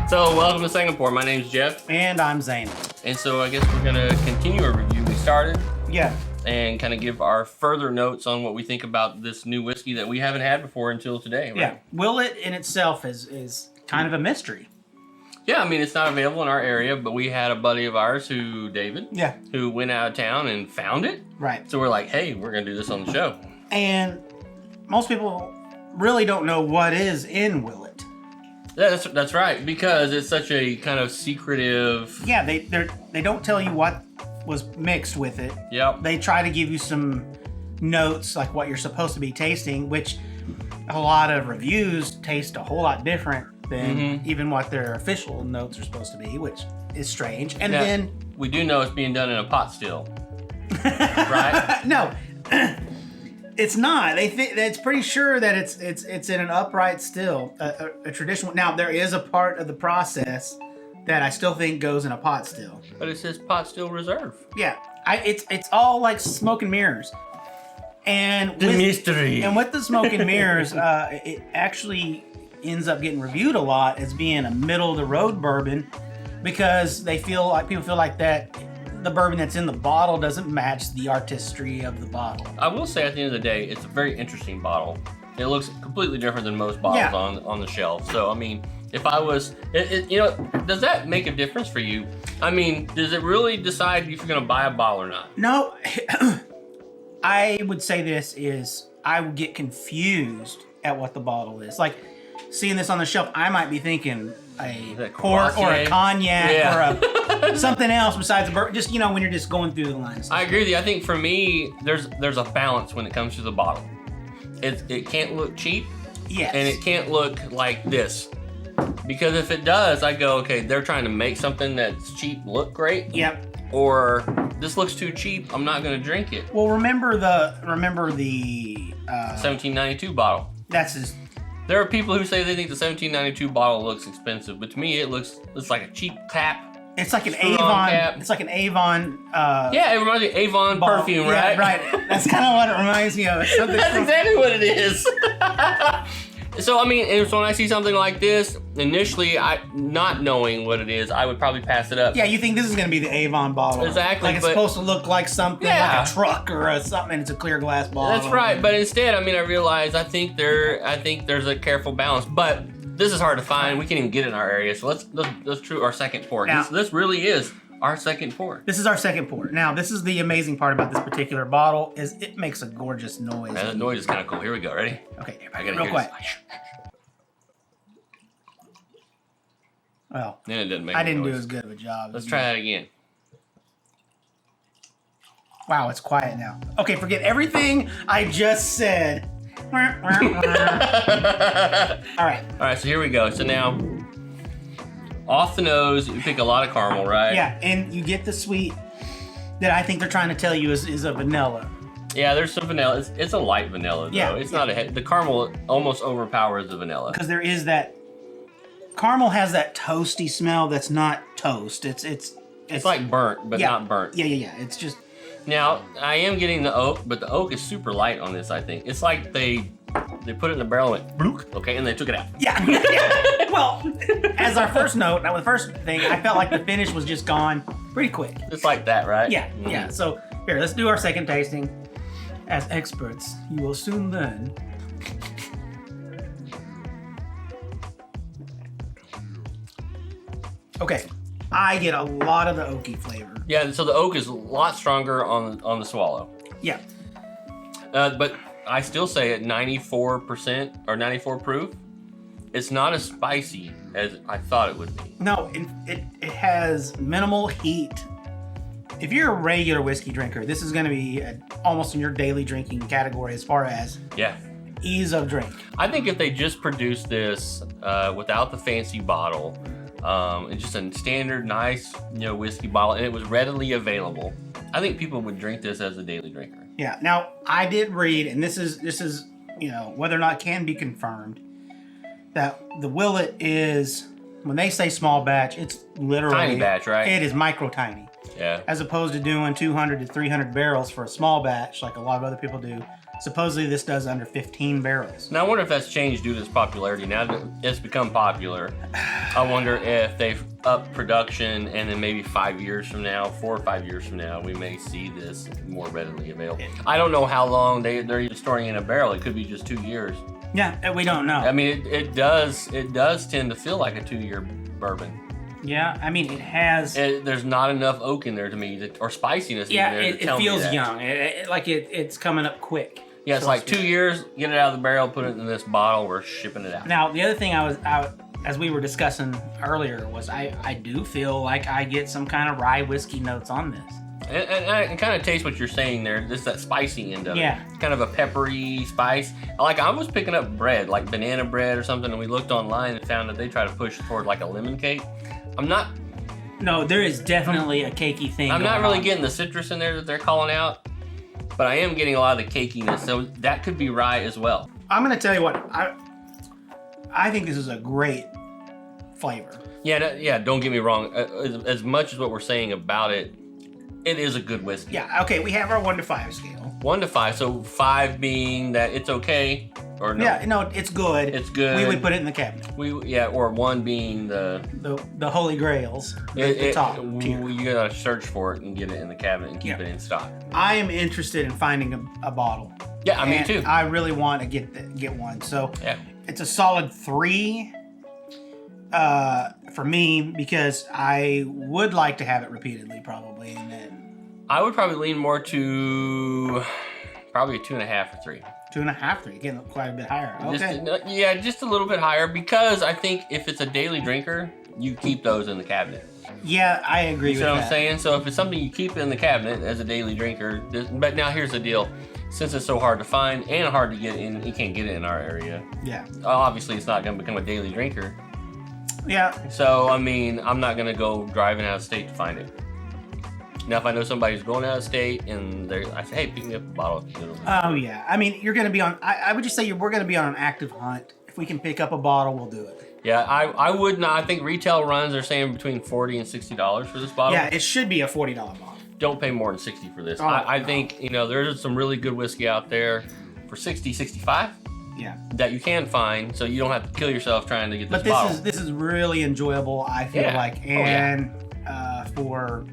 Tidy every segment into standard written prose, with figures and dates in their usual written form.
So, welcome to Second Pour. My name's Jeff. And I'm Zane. And so, I guess we're going to continue a review we started. Yeah. And kind of give our further notes on what we think about this new whiskey that we haven't had before until today, right? Yeah. Willet in itself is kind of a mystery. Yeah, I mean, it's not available in our area, but we had a buddy of ours David, who went out of town and found it. Right. So we're like, hey, we're going to do this on the show. And most people really don't know what is in Willet. That's right, because it's such a kind of secretive... Yeah, they don't tell you what was mixed with it. Yep. They try to give you some notes, like what you're supposed to be tasting, which a lot of reviews taste a whole lot different than even what their official notes are supposed to be, which is strange. And then... We do know it's being done in a pot still. Right? No. It's not. It's pretty sure that it's in an upright still, a traditional. Now there is a part of the process that I still think goes in a pot still. But it says Pot Still Reserve. Yeah, it's all like smoke and mirrors, and mystery. And with the smoke and mirrors, it actually ends up getting reviewed a lot as being a middle of the road bourbon because people feel like that. The bourbon that's in the bottle doesn't match the artistry of the bottle. I will say at the end of the day, it's a very interesting bottle. It looks completely different than most bottles on the shelf. So, I mean, if I was, does that make a difference for you? I mean, does it really decide if you're going to buy a bottle or not? No, I would say this is, I would get confused at what the bottle is. Like, seeing this on the shelf, I might be thinking a port or a cognac or something else besides a bourbon. Just, when you're just going through the lines. I agree with you. I think for me, there's a balance when it comes to the bottle. It can't look cheap. Yes. And it can't look like this. Because if it does, I go, okay, they're trying to make something that's cheap look great. Yep. Or this looks too cheap, I'm not going to drink it. Well, remember the 1792 bottle. There are people who say they think the 1792 bottle looks expensive, but to me it's like a cheap cap. It's like an Avon cap. It's like an Avon yeah, it reminds me of Avon bottle. Perfume, yeah, right? Right. That's kind of what it reminds me of. That's exactly what it is. So, I mean, so when I see something like this, initially, not knowing what it is, I would probably pass it up. Yeah, you think this is going to be the Avon bottle. Exactly. Like it's supposed to look like something, like a truck or something, and it's a clear glass bottle. That's right, but instead, I mean, I realize I think there's a careful balance, but this is hard to find. We can't even get it in our area, so let's do our second pour. Now, this really is our second pour. This is our second pour. Now, this is the amazing part about this particular bottle is it makes a gorgeous noise. Man, that noise is kind of cool. Here we go. Ready? Okay, I gotta real quick. Well, then it didn't make I didn't noise. do as good of a job. Let's try that again. Wow, it's quiet now. Okay, forget everything I just said. All right, so here we go. So now, off the nose, you pick a lot of caramel, right? Yeah, and you get the sweet that I think they're trying to tell you is a vanilla. Yeah, there's some vanilla. It's a light vanilla, though. Yeah, it's not the caramel almost overpowers the vanilla. Because there is that, caramel has that toasty smell that's not toast. It's like burnt, but not burnt. Yeah. It's just... Now, I am getting the oak, but the oak is super light on this, I think. It's like they put it in a barrel and went, bloop, okay, and they took it out. Yeah. Well, as our first note, now the first thing, I felt like the finish was just gone pretty quick. It's like that, right? Yeah, yeah. So, here, let's do our second tasting. As experts, you will soon learn. Okay, I get a lot of the oaky flavor. Yeah, so the oak is a lot stronger on the swallow. Yeah. But I still say at 94% or 94 proof, it's not as spicy as I thought it would be. No, it has minimal heat. If you're a regular whiskey drinker, this is going to be almost in your daily drinking category as far as ease of drink. I think if they just produced this without the fancy bottle, and just a standard nice whiskey bottle, and it was readily available, I think people would drink this as a daily drinker. Yeah. Now I did read, and this is whether or not it can be confirmed, that the Willet is, when they say small batch, it's literally tiny batch, right? It is micro tiny. Yeah. As opposed to doing 200 to 300 barrels for a small batch, like a lot of other people do. Supposedly this does under 15 barrels. Now I wonder if that's changed due to its popularity. Now that it's become popular, I wonder if they've upped production, and then maybe 5 years from now, 4 or 5 years from now, we may see this more readily available. I don't know how long they're even storing in a barrel. It could be just 2 years. Yeah, we don't know. I mean, it does tend to feel like a 2-year bourbon. Yeah, I mean, it has... There's not enough oak in there to me, or spiciness in there to tell me that. It feels young. It's coming up quick. Yeah, it's like 2 years, get it out of the barrel, put it in this bottle, we're shipping it out. Now, the other thing as we were discussing earlier, was I do feel like I get some kind of rye whiskey notes on this. And I can kind of taste what you're saying there. This is that spicy end of it. Yeah. Kind of a peppery spice. I was picking up bread, like banana bread or something, and we looked online and found that they try to push toward like a lemon cake. No, there is definitely a cakey thing. I'm not really getting the citrus in there that they're calling out, but I am getting a lot of the cakiness, so that could be rye as well. I'm going to tell you what, I think this is a great flavor. Yeah, don't get me wrong. As much as what we're saying about it, it is a good whiskey. Yeah, okay, we have our 1 to 5 scale. 1 to 5, so 5 being that it's okay, or no? Yeah, no, it's good. It's good. We would put it in the cabinet. Or 1 being the holy grails, the top tier. You gotta search for it and get it in the cabinet and keep it in stock. I am interested in finding a bottle. Yeah, me too. I really want to get one. So it's a solid 3 for me, because I would like to have it repeatedly, probably, and then I would probably lean more to probably a 2.5 or 3. 2.5, 3, getting quite a bit higher. Okay. Just a little bit higher, because I think if it's a daily drinker, you keep those in the cabinet. Yeah, I agree with that. You know what I'm saying? So if it's something you keep in the cabinet as a daily drinker, but now here's the deal. Since it's so hard to find and hard to get in, you can't get it in our area. Yeah. Obviously, it's not going to become a daily drinker. Yeah. So, I mean, I'm not going to go driving out of state to find it. Now, if I know somebody's going out of state and I say, hey, pick me up a bottle. Oh, yeah. I mean, you're going to be on, I would just say we're going to be on an active hunt. If we can pick up a bottle, we'll do it. Yeah, I would not. I think retail runs are saying between $40 and $60 for this bottle. Yeah, it should be a $40 bottle. Don't pay more than $60 for this. Oh, I think, there's some really good whiskey out there for $60, $65. Yeah. That you can find, so you don't have to kill yourself trying to get this bottle. But this is really enjoyable, I feel like. And for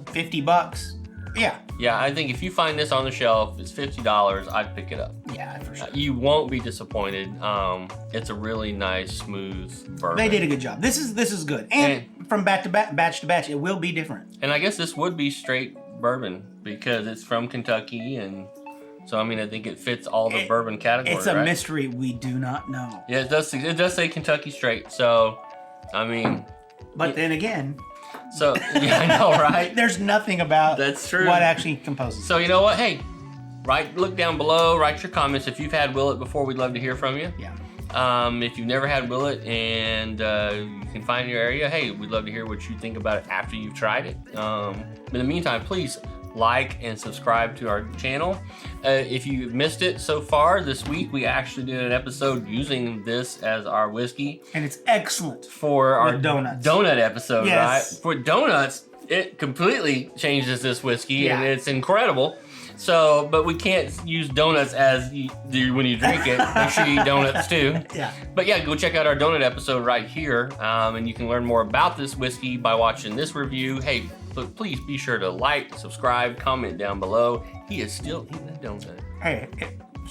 $50, yeah, I think if you find this on the shelf, it's $50, I'd pick it up. Yeah, for sure. You won't be disappointed. It's a really nice, smooth bourbon. They did a good job. This is good. And from batch to batch, it will be different. And I guess this would be straight bourbon, because it's from Kentucky, and so I mean, I think it fits all the bourbon categories. It's a mystery we do not know. Yeah, it does say Kentucky straight. So, I mean, but then again, so yeah, I know, right? There's nothing about that's true. What actually composes. So you know what? Hey, look down below. Write your comments if you've had Willet before. We'd love to hear from you. Yeah. If you've never had Willet and you can find your area, hey, we'd love to hear what you think about it after you've tried it. In the meantime, please like and subscribe to our channel. If you missed it so far this week, we actually did an episode using this as our whiskey, and it's excellent for our donut episode. Yes. Right? For donuts, it completely changes this whiskey, and it's incredible. So, but we can't use donuts as you do when you drink it. Make sure you eat donuts too. Yeah. But yeah, go check out our donut episode right here, and you can learn more about this whiskey by watching this review. Hey, please be sure to like, subscribe, comment down below. He is still eating a donut. Hey,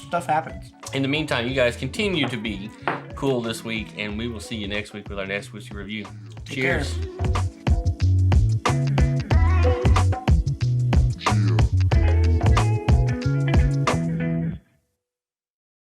stuff happens. In the meantime, you guys continue to be cool this week, and we will see you next week with our next whiskey review. Cheers.